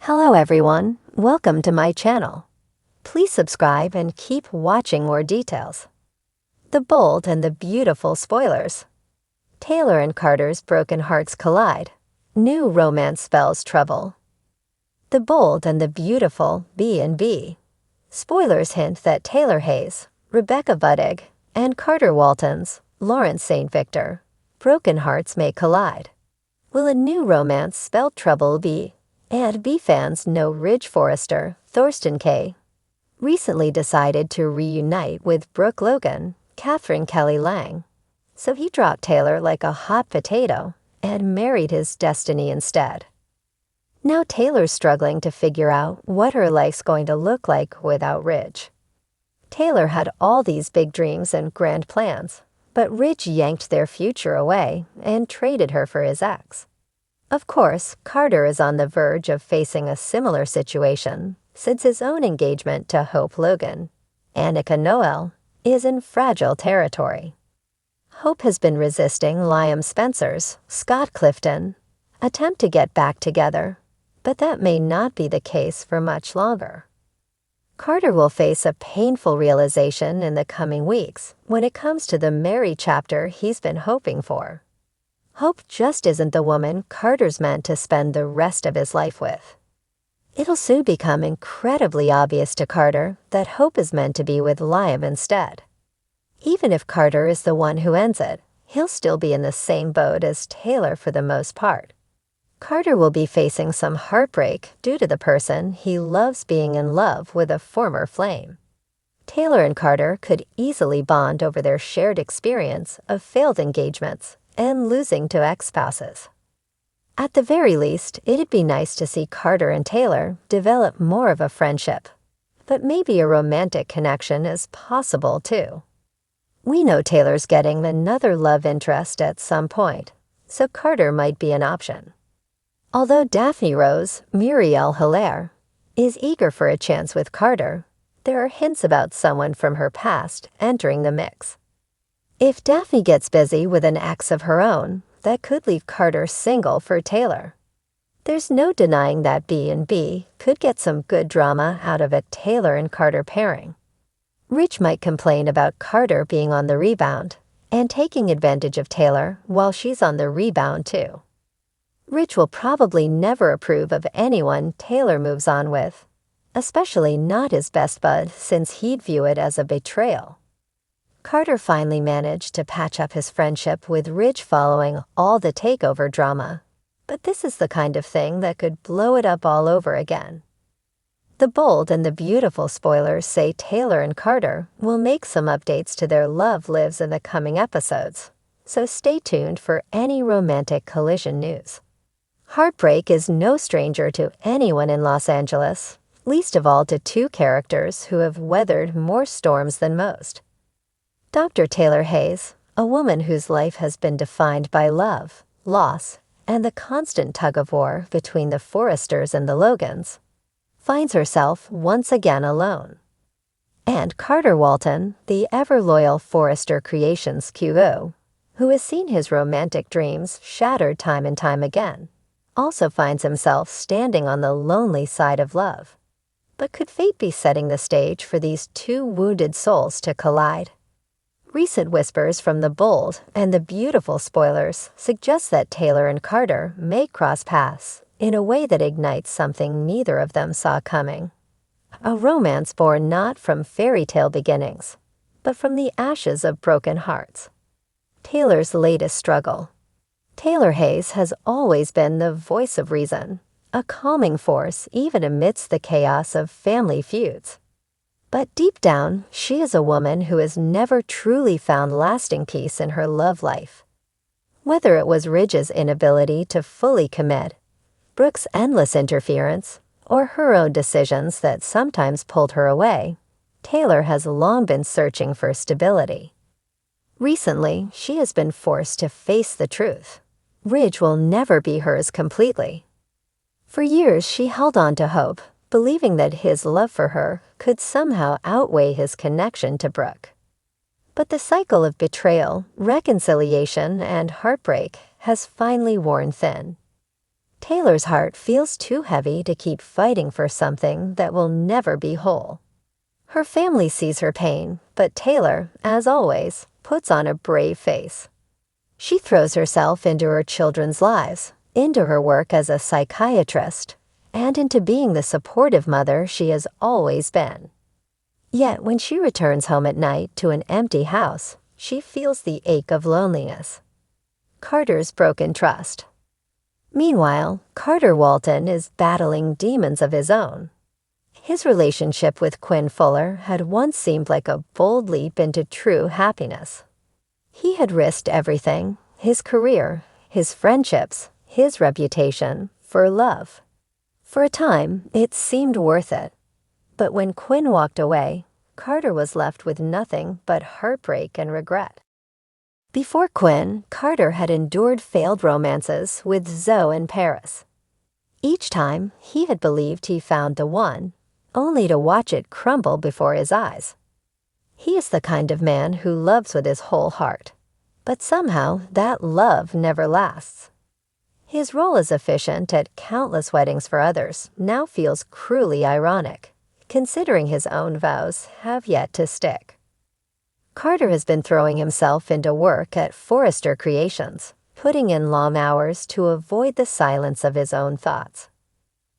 Hello everyone, welcome to my channel. Please subscribe and keep watching more details. The bold and the beautiful spoilers. Taylor and Carter's broken hearts collide. New romance spells trouble. The bold and the beautiful B&B. Spoilers hint that Taylor Hayes, Rebecca Budig, and Carter Walton's Lawrence St. Victor broken hearts may collide. Will a new romance spell trouble be? And B fans know Ridge Forrester, Thorsten Kaye, recently decided to reunite with Brooke Logan, Catherine Kelly Lang. So he dropped Taylor like a hot potato and married his destiny instead. Now Taylor's struggling to figure out what her life's going to look like without Ridge. Taylor had all these big dreams and grand plans, but Ridge yanked their future away and traded her for his ex. Of course, Carter is on the verge of facing a similar situation since his own engagement to Hope Logan, Annika Noel, is in fragile territory. Hope has been resisting Liam Spencer's, Scott Clifton, attempt to get back together, but that may not be the case for much longer. Carter will face a painful realization in the coming weeks when it comes to the Mary chapter he's been hoping for. Hope just isn't the woman Carter's meant to spend the rest of his life with. It'll soon become incredibly obvious to Carter that Hope is meant to be with Liam instead. Even if Carter is the one who ends it, he'll still be in the same boat as Taylor for the most part. Carter will be facing some heartbreak due to the person he loves being in love with a former flame. Taylor and Carter could easily bond over their shared experience of failed engagements and losing to ex-spouses. At the very least, it'd be nice to see Carter and Taylor develop more of a friendship, but maybe a romantic connection is possible too. We know Taylor's getting another love interest at some point, so Carter might be an option. Although Daphne Rose, Muriel Hilaire, is eager for a chance with Carter, there are hints about someone from her past entering the mix. If Daphne gets busy with an ex of her own, that could leave Carter single for Taylor. There's no denying that B&B could get some good drama out of a Taylor and Carter pairing. Ridge might complain about Carter being on the rebound and taking advantage of Taylor while she's on the rebound too. Ridge will probably never approve of anyone Taylor moves on with, especially not his best bud since he'd view it as a betrayal. Carter finally managed to patch up his friendship with Ridge following all the takeover drama, but this is the kind of thing that could blow it up all over again. The bold and the beautiful spoilers say Taylor and Carter will make some updates to their love lives in the coming episodes, so stay tuned for any romantic collision news. Heartbreak is no stranger to anyone in Los Angeles, least of all to two characters who have weathered more storms than most. Dr. Taylor Hayes, a woman whose life has been defined by love, loss, and the constant tug-of-war between the Forresters and the Logans, finds herself once again alone. And Carter Walton, the ever-loyal Forrester Creations QO, who has seen his romantic dreams shattered time and time again, also finds himself standing on the lonely side of love. But could fate be setting the stage for these two wounded souls to collide? Recent whispers from the bold and the beautiful spoilers suggest that Taylor and Carter may cross paths in a way that ignites something neither of them saw coming. A romance born not from fairy tale beginnings, but from the ashes of broken hearts. Taylor's latest struggle. Taylor Hayes has always been the voice of reason, a calming force even amidst the chaos of family feuds. But deep down, she is a woman who has never truly found lasting peace in her love life. Whether it was Ridge's inability to fully commit, Brooke's endless interference, or her own decisions that sometimes pulled her away, Taylor has long been searching for stability. Recently, she has been forced to face the truth. Ridge will never be hers completely. For years, she held on to hope, believing that his love for her could somehow outweigh his connection to Brooke. But the cycle of betrayal, reconciliation, and heartbreak has finally worn thin. Taylor's heart feels too heavy to keep fighting for something that will never be whole. Her family sees her pain, but Taylor, as always, puts on a brave face. She throws herself into her children's lives, into her work as a psychiatrist, and into being the supportive mother she has always been. Yet when she returns home at night to an empty house, she feels the ache of loneliness. Carter's broken trust. Meanwhile, Carter Walton is battling demons of his own. His relationship with Quinn Fuller had once seemed like a bold leap into true happiness. He had risked everything, his career, his friendships, his reputation, for love. For a time, it seemed worth it. But when Quinn walked away, Carter was left with nothing but heartbreak and regret. Before Quinn, Carter had endured failed romances with Zoe and Paris. Each time, he had believed he found the one, only to watch it crumble before his eyes. He is the kind of man who loves with his whole heart, but somehow that love never lasts. His role as officiant at countless weddings for others now feels cruelly ironic, considering his own vows have yet to stick. Carter has been throwing himself into work at Forrester Creations, putting in long hours to avoid the silence of his own thoughts.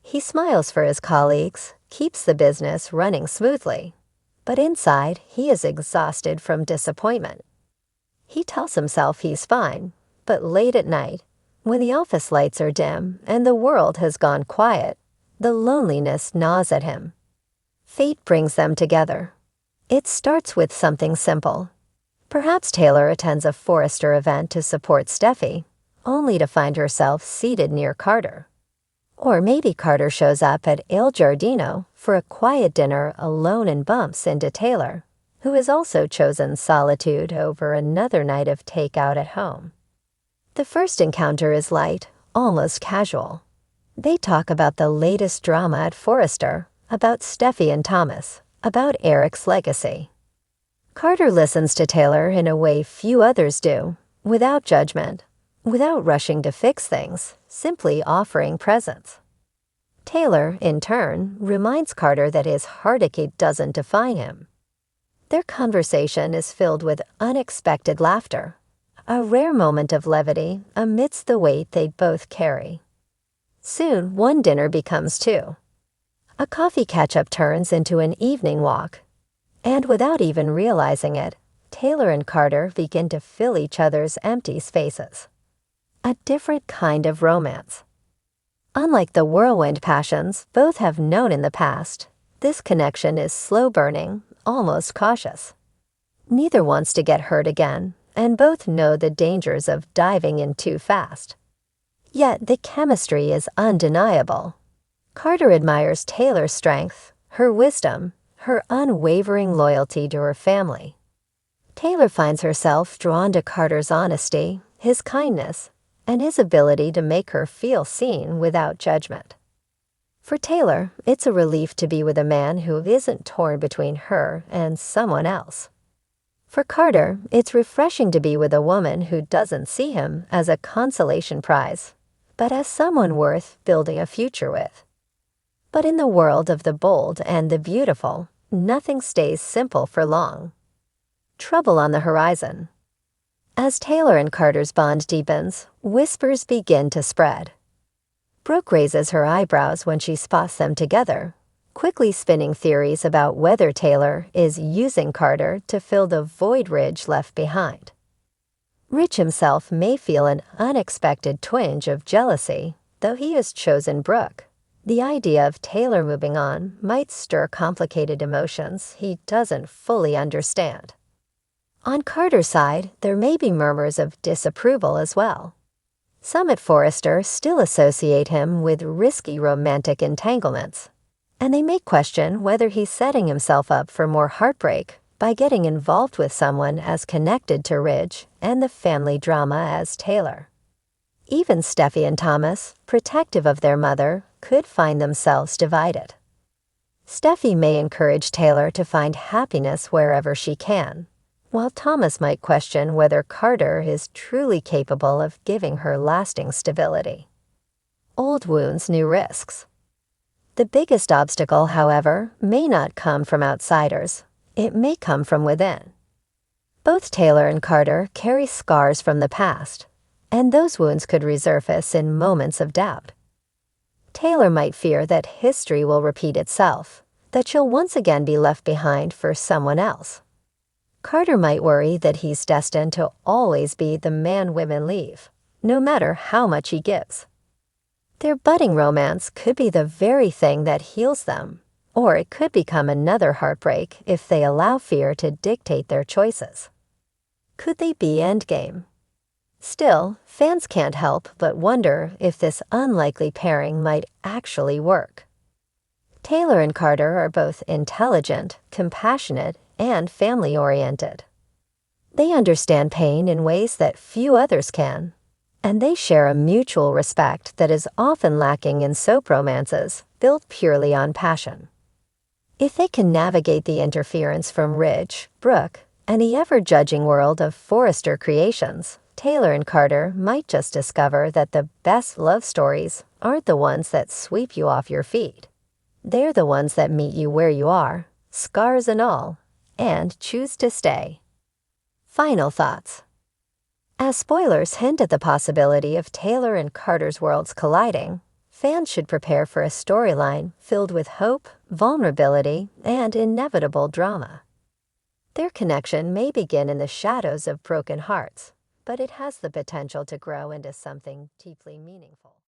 He smiles for his colleagues, keeps the business running smoothly, but inside he is exhausted from disappointment. He tells himself he's fine, but late at night, when the office lights are dim and the world has gone quiet, the loneliness gnaws at him. Fate brings them together. It starts with something simple. Perhaps Taylor attends a Forrester event to support Steffi, only to find herself seated near Carter. Or maybe Carter shows up at Il Giardino for a quiet dinner alone and bumps into Taylor, who has also chosen solitude over another night of takeout at home. The first encounter is light, almost casual. They talk about the latest drama at Forrester, about Steffi and Thomas, about Eric's legacy. Carter listens to Taylor in a way few others do, without judgment, without rushing to fix things, simply offering presence. Taylor, in turn, reminds Carter that his heartache doesn't define him. Their conversation is filled with unexpected laughter, a rare moment of levity amidst the weight they both carry. Soon, one dinner becomes two. A coffee catch-up turns into an evening walk, and without even realizing it, Taylor and Carter begin to fill each other's empty spaces. A different kind of romance. Unlike the whirlwind passions both have known in the past, this connection is slow-burning, almost cautious. Neither wants to get hurt again, and both know the dangers of diving in too fast. Yet the chemistry is undeniable. Carter admires Taylor's strength, her wisdom, her unwavering loyalty to her family. Taylor finds herself drawn to Carter's honesty, his kindness, and his ability to make her feel seen without judgment. For Taylor, it's a relief to be with a man who isn't torn between her and someone else. For Carter, it's refreshing to be with a woman who doesn't see him as a consolation prize, but as someone worth building a future with. But in the world of the bold and the beautiful, nothing stays simple for long. Trouble on the horizon. As Taylor and Carter's bond deepens, whispers begin to spread. Brooke raises her eyebrows when she spots them together, quickly spinning theories about whether Taylor is using Carter to fill the void Ridge left behind. Rich himself may feel an unexpected twinge of jealousy, though he has chosen Brooke. The idea of Taylor moving on might stir complicated emotions he doesn't fully understand. On Carter's side, there may be murmurs of disapproval as well. Some at Forrester still associate him with risky romantic entanglements, and they may question whether he's setting himself up for more heartbreak by getting involved with someone as connected to Ridge and the family drama as Taylor. Even Steffi and Thomas, protective of their mother, could find themselves divided. Steffi may encourage Taylor to find happiness wherever she can, while Thomas might question whether Carter is truly capable of giving her lasting stability. old wounds new risks. The biggest obstacle, however, may not come from outsiders. It may come from within. Both Taylor and Carter carry scars from the past, and those wounds could resurface in moments of doubt. Taylor might fear that history will repeat itself, that she'll once again be left behind for someone else. Carter might worry that he's destined to always be the man women leave, no matter how much he gives. Their budding romance could be the very thing that heals them, or it could become another heartbreak if they allow fear to dictate their choices. Could they be endgame? Still, fans can't help but wonder if this unlikely pairing might actually work. Taylor and Carter are both intelligent, compassionate, and family-oriented. They understand pain in ways that few others can, and they share a mutual respect that is often lacking in soap romances built purely on passion. If they can navigate the interference from Ridge, Brooke, and the ever-judging world of Forrester creations, Taylor and Carter might just discover that the best love stories aren't the ones that sweep you off your feet. They're the ones that meet you where you are, scars and all, and choose to stay. Final thoughts. As spoilers hint at the possibility of Taylor and Carter's worlds colliding, fans should prepare for a storyline filled with hope, vulnerability, and inevitable drama. Their connection may begin in the shadows of broken hearts, but it has the potential to grow into something deeply meaningful.